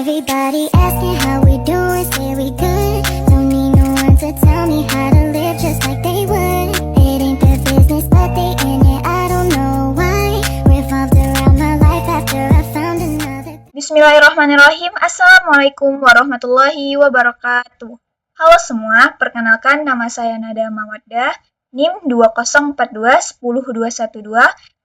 Everybody asking how we doing, say we good. Don't need no one to tell me how to live just like they would. It ain't their business, but they in it, I don't know why. Revolved around my life after I found another. Bismillahirrahmanirrahim. Assalamualaikum warahmatullahi wabarakatuh. Halo semua, perkenalkan nama saya Nada Mawaddah, NIM 204210212,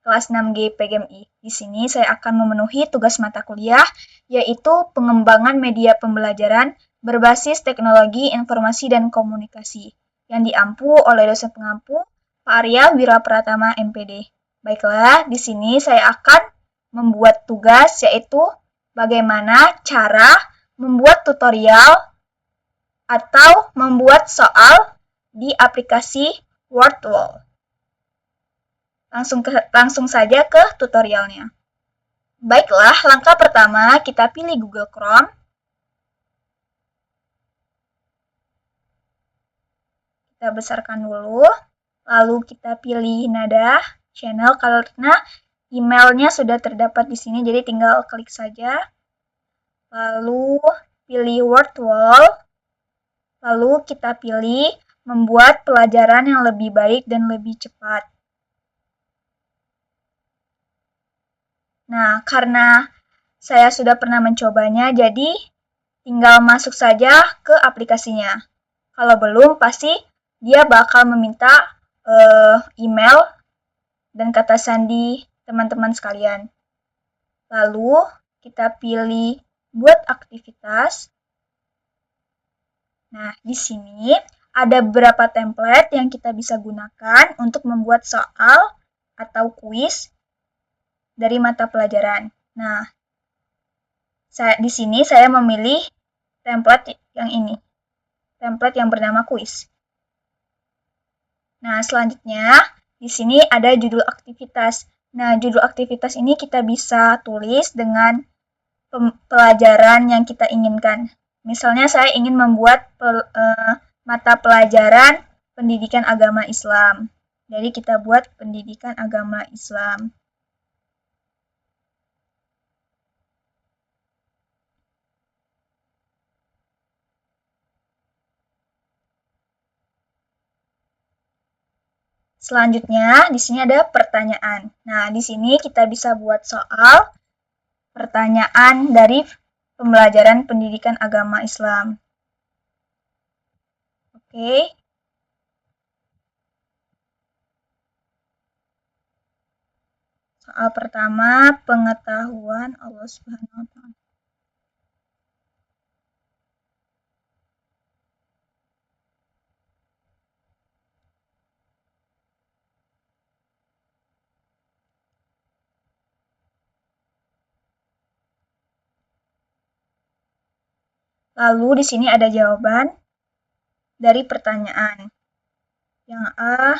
kelas 6G PGMI. Di sini saya akan memenuhi tugas mata kuliah, yaitu pengembangan media pembelajaran berbasis teknologi informasi dan komunikasi, yang diampu oleh dosen pengampu Pak Arya Wirapratama MPD. Baiklah, di sini saya akan membuat tugas, yaitu bagaimana cara membuat tutorial atau membuat soal di aplikasi Wordwall. Langsung saja ke tutorialnya. Baiklah, langkah pertama kita pilih Google Chrome. Kita besarkan dulu. Lalu kita pilih Nada Channel karena emailnya sudah terdapat di sini, jadi tinggal klik saja. Lalu pilih Wordwall. Lalu kita pilih membuat pelajaran yang lebih baik dan lebih cepat. Nah, karena saya sudah pernah mencobanya, jadi tinggal masuk saja ke aplikasinya. Kalau belum, pasti dia bakal meminta email dan kata sandi teman-teman sekalian. Lalu kita pilih buat aktivitas. Nah, di sini ada beberapa template yang kita bisa gunakan untuk membuat soal atau kuis dari mata pelajaran. Nah, di sini saya memilih template yang ini, template yang bernama kuis. Nah, selanjutnya di sini ada judul aktivitas. Nah, judul aktivitas ini kita bisa tulis dengan pelajaran yang kita inginkan. Misalnya saya ingin membuat mata pelajaran pendidikan agama Islam. Jadi kita buat pendidikan agama Islam. Selanjutnya, di sini ada pertanyaan. Nah, di sini kita bisa buat soal pertanyaan dari pembelajaran pendidikan agama Islam. Oke. Soal pertama, pengetahuan Allah Subhanahu wa Ta'ala. Lalu di sini ada jawaban dari pertanyaan. Yang A,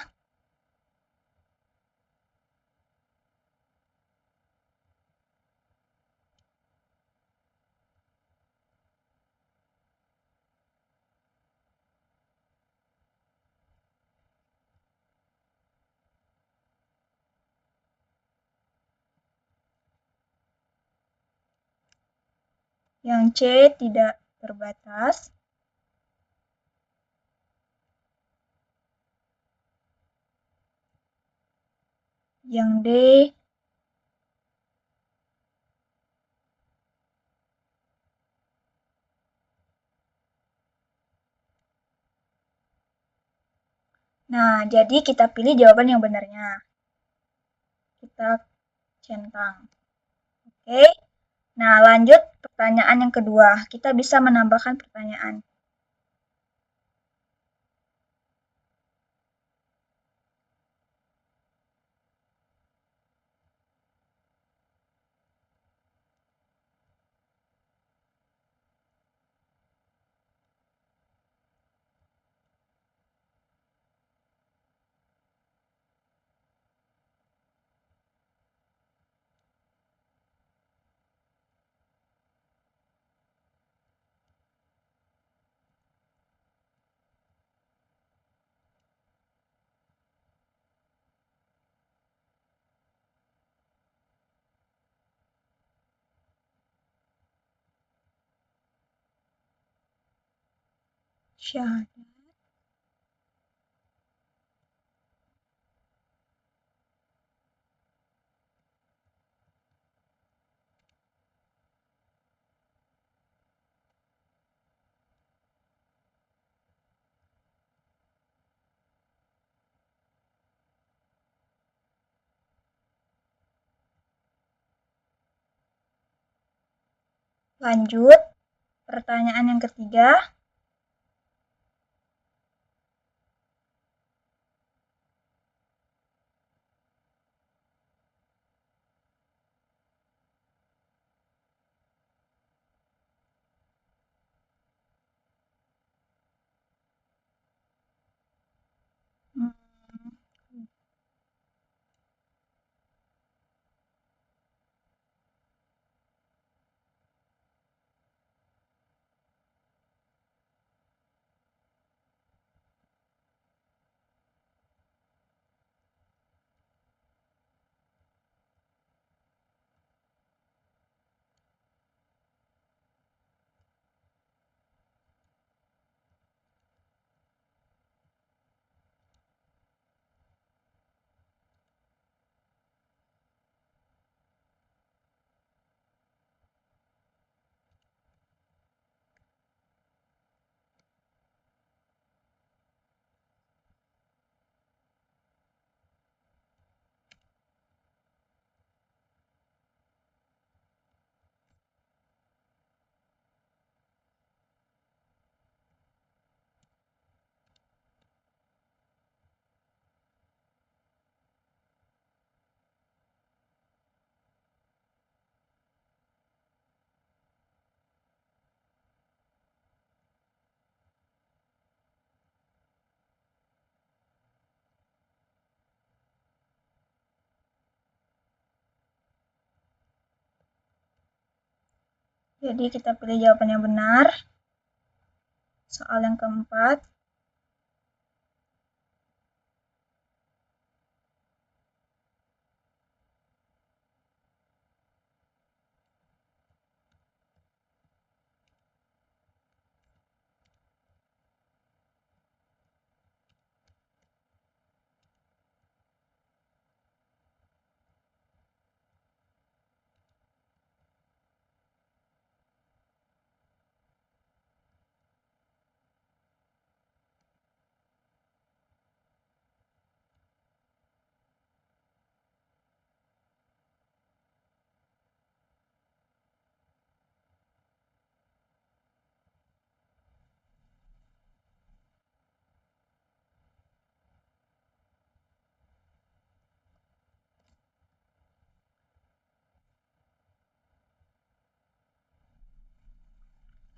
yang C tidak terbatas, yang D Nah, jadi kita pilih jawaban yang benarnya. Kita centang. Oke. Nah, lanjut pertanyaan yang kedua. Kita bisa menambahkan pertanyaan. Syahadat. Lanjut, pertanyaan yang ketiga. Hmm, Jadi kita pilih jawaban yang benar. Soal yang keempat.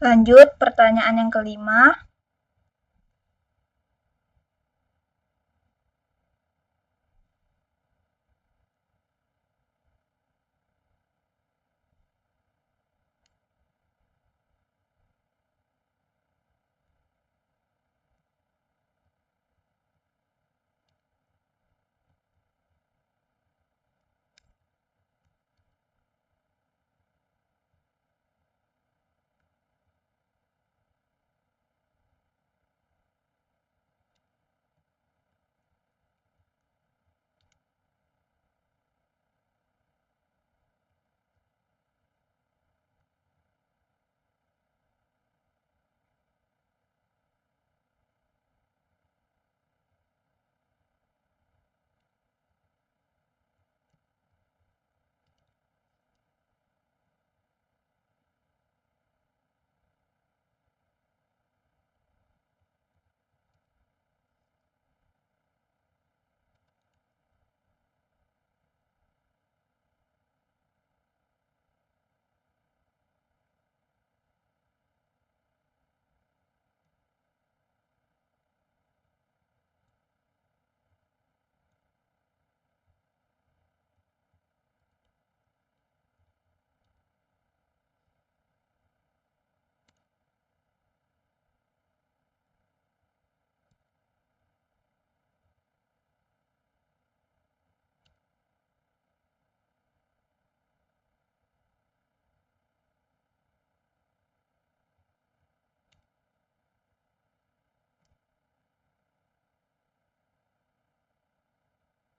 Lanjut, pertanyaan yang kelima.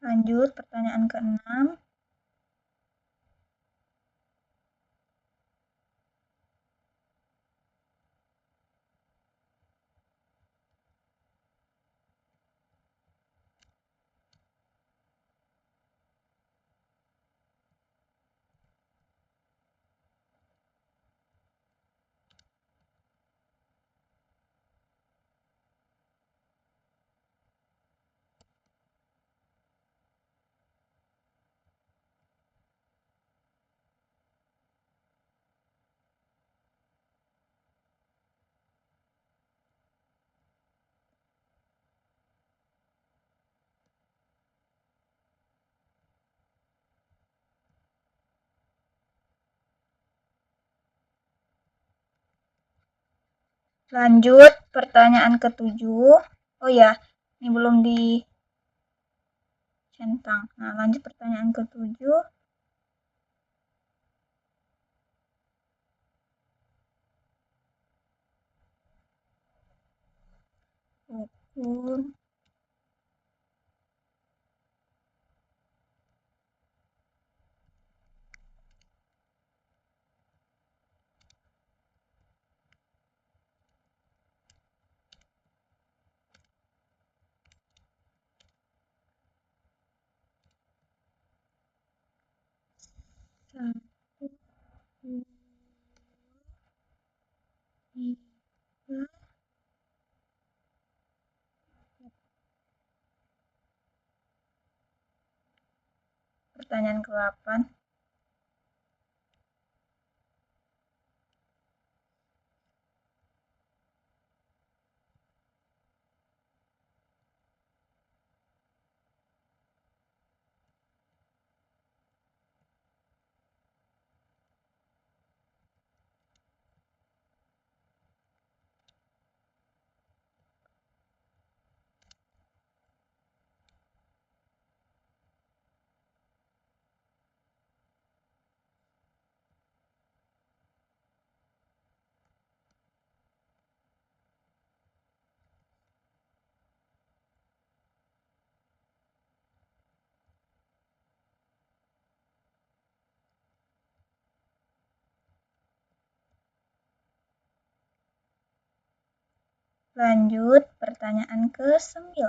Lanjut, pertanyaan ke-6. Lanjut, pertanyaan ke-7. Oh ya, ini belum dicentang. Nah, lanjut pertanyaan ke-7. Rukun satu, dua, tiga. Pertanyaan ke-8. Lanjut, pertanyaan ke-9.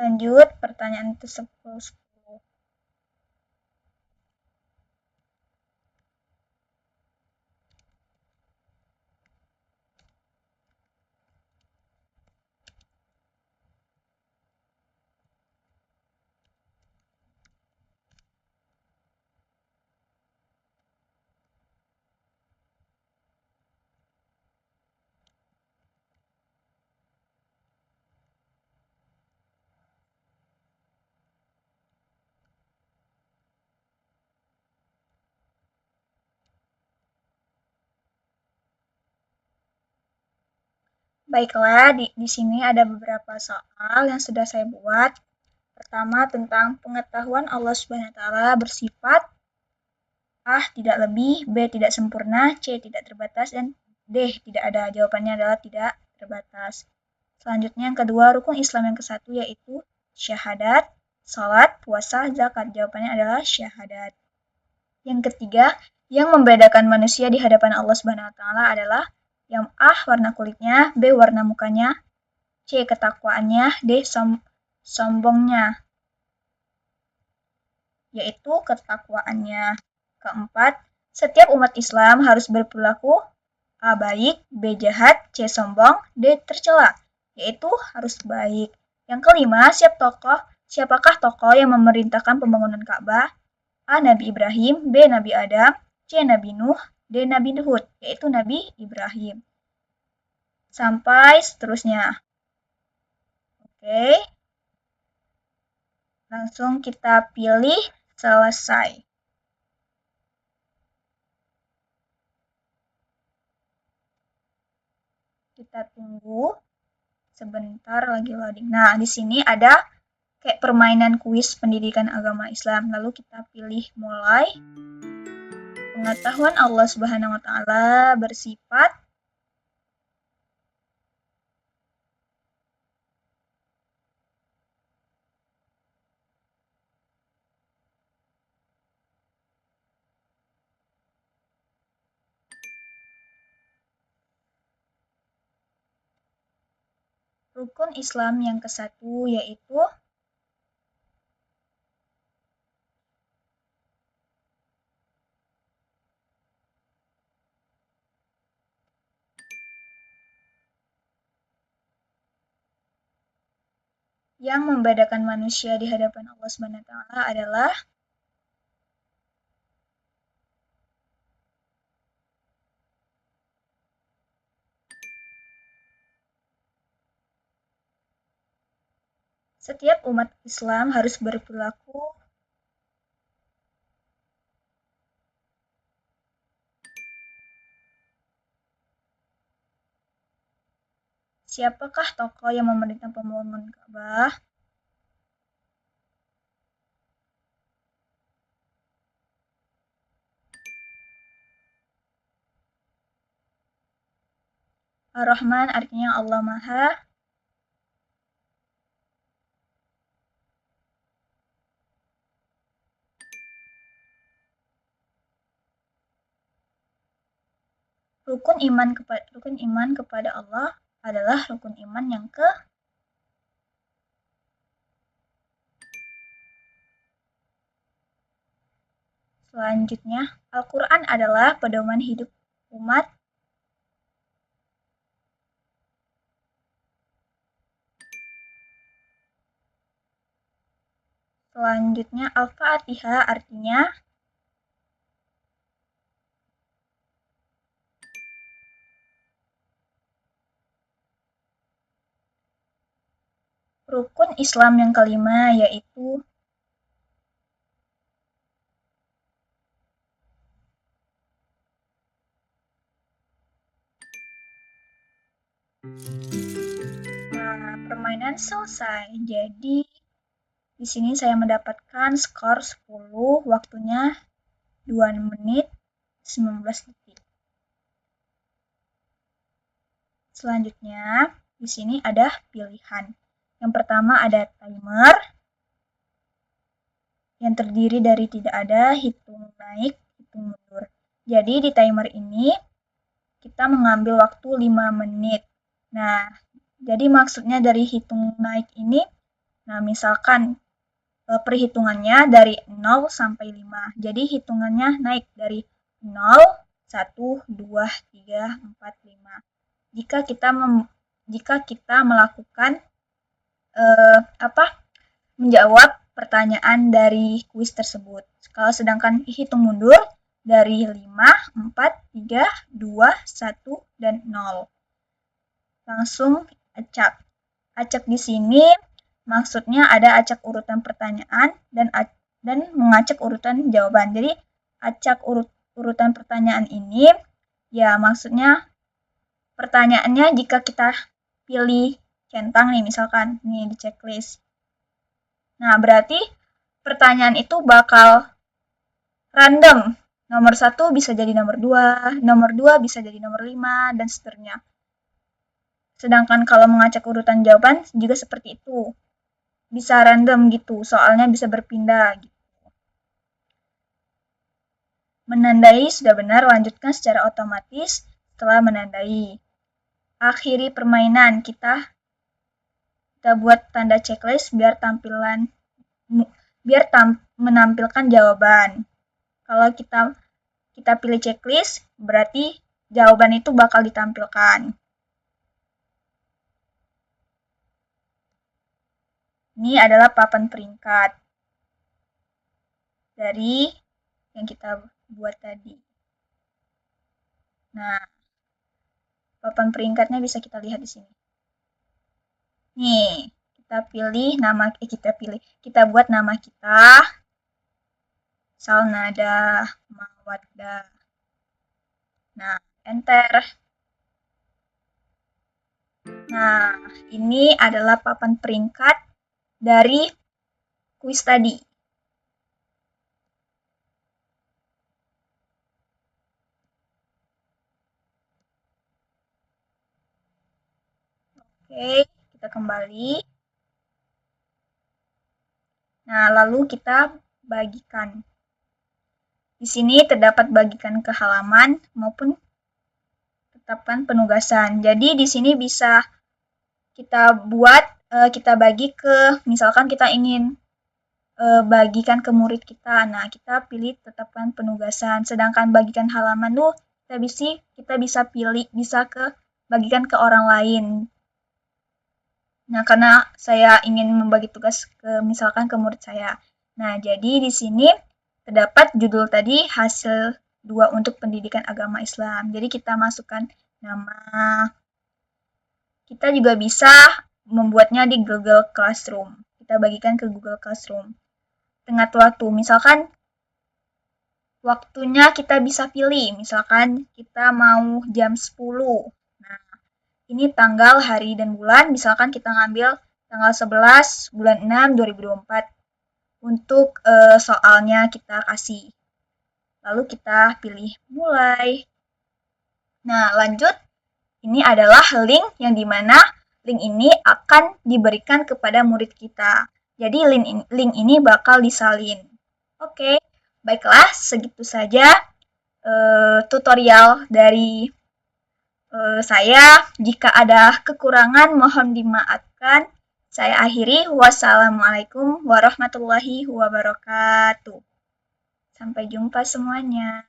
Lanjut, pertanyaan ke-10. Baiklah, di sini ada beberapa soal yang sudah saya buat. Pertama, tentang pengetahuan Allah Subhanahu wa taala bersifat A. Tidak lebih, B. Tidak sempurna, C. Tidak terbatas, dan D. Tidak ada. Jawabannya adalah tidak terbatas. Selanjutnya yang kedua, rukun Islam yang ke-1 yaitu syahadat, salat, puasa, zakat. Jawabannya adalah syahadat. Yang ketiga, yang membedakan manusia di hadapan Allah Subhanahu wa taala adalah yang A. warna kulitnya, B. warna mukanya, C. ketakwaannya, D. sombongnya, yaitu ketakwaannya. Keempat, Setiap umat Islam harus berperilaku A. Baik, B. Jahat, C. Sombong, D. Tercela, yaitu harus baik. Yang kelima, siapakah tokoh yang memerintahkan pembangunan Ka'bah? A. Nabi Ibrahim, B. Nabi Adam, C. Nabi Nuh, D. Nabi Hud, yaitu Nabi Ibrahim. Sampai seterusnya. Oke. Langsung kita pilih selesai. Kita tunggu sebentar lagi loading. Nah, di sini ada kayak permainan kuis pendidikan agama Islam. Lalu kita pilih mulai. Pengetahuan Allah Subhanahu wa taala bersifat rukun Islam yang ke-1 yaitu yang membedakan manusia di hadapan Allah Subhanahu wa taala adalah setiap umat Islam harus berperilaku siapakah tokoh yang memerintah pembangunan Ka'bah? Ar-Rahman artinya Allah Maha Rukun iman kepada Allah adalah rukun iman yang ke selanjutnya. Al-Quran adalah pedoman hidup umat. Selanjutnya, Al-Fatihah artinya rukun Islam yang kelima yaitu permainan selesai. Jadi di sini saya mendapatkan skor 10, waktunya 2 menit 19 detik. Selanjutnya, di sini ada pilihan. Yang pertama ada timer yang terdiri dari tidak ada hitung naik, hitung mundur. Jadi di timer ini kita mengambil waktu 5 menit. Nah, jadi maksudnya dari hitung naik ini, nah misalkan perhitungannya dari 0 sampai 5. Jadi hitungannya naik dari 0, 1, 2, 3, 4, 5. Jika kita melakukan menjawab pertanyaan dari kuis tersebut. Kalau sedangkan hitung mundur dari 5, 4, 3, 2, 1, dan 0. Langsung acak. Acak di sini maksudnya ada acak urutan pertanyaan dan mengacak urutan jawaban. Jadi acak urutan pertanyaan ini ya maksudnya pertanyaannya jika kita pilih centang nih misalkan nih di checklist. Nah, berarti pertanyaan itu bakal random. Nomor 1 bisa jadi nomor 2 bisa jadi nomor 5, dan seterusnya. Sedangkan kalau mengacak urutan jawaban juga seperti itu. Bisa random gitu, soalnya bisa berpindah gitu. Menandai sudah benar, lanjutkan secara otomatis setelah menandai. Akhiri permainan, kita buat tanda checklist biar menampilkan jawaban. Kalau kita kita pilih checklist, berarti jawaban itu bakal ditampilkan. Ini adalah papan peringkat dari yang kita buat tadi. Nah, papan peringkatnya bisa kita lihat di sini. Nih, kita buat nama kita, Salnada Mawaddah. Nah, enter. Nah, ini adalah papan peringkat dari kuis tadi. Oke, kita kembali. Nah, lalu kita bagikan. Di sini terdapat bagikan ke halaman maupun tetapkan penugasan. Jadi di sini bisa kita buat, kita bagi ke, misalkan kita ingin bagikan ke murid kita. Nah, kita pilih tetapkan penugasan. Sedangkan bagikan halaman tuh kita bisa pilih bagikan ke orang lain. Nah, karena saya ingin membagi tugas misalkan ke murid saya. Nah, jadi di sini terdapat judul tadi hasil 2 untuk pendidikan agama Islam. Jadi kita masukkan nama. Kita juga bisa membuatnya di Google Classroom. Kita bagikan ke Google Classroom. Tengah waktu, misalkan waktunya kita bisa pilih, misalkan kita mau jam 10. Nah, ini tanggal, hari, dan bulan, misalkan kita ngambil tanggal 11 bulan 6 2024. Untuk soalnya kita kasih. Lalu kita pilih mulai. Nah, lanjut. Ini adalah link yang dimana link ini akan diberikan kepada murid kita. Jadi link ini bakal disalin. Oke, baiklah segitu saja tutorial dari saya. Jika ada kekurangan mohon dimaafkan. Saya akhiri. Wassalamualaikum warahmatullahi wabarakatuh. Sampai jumpa semuanya.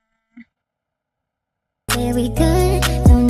Very good.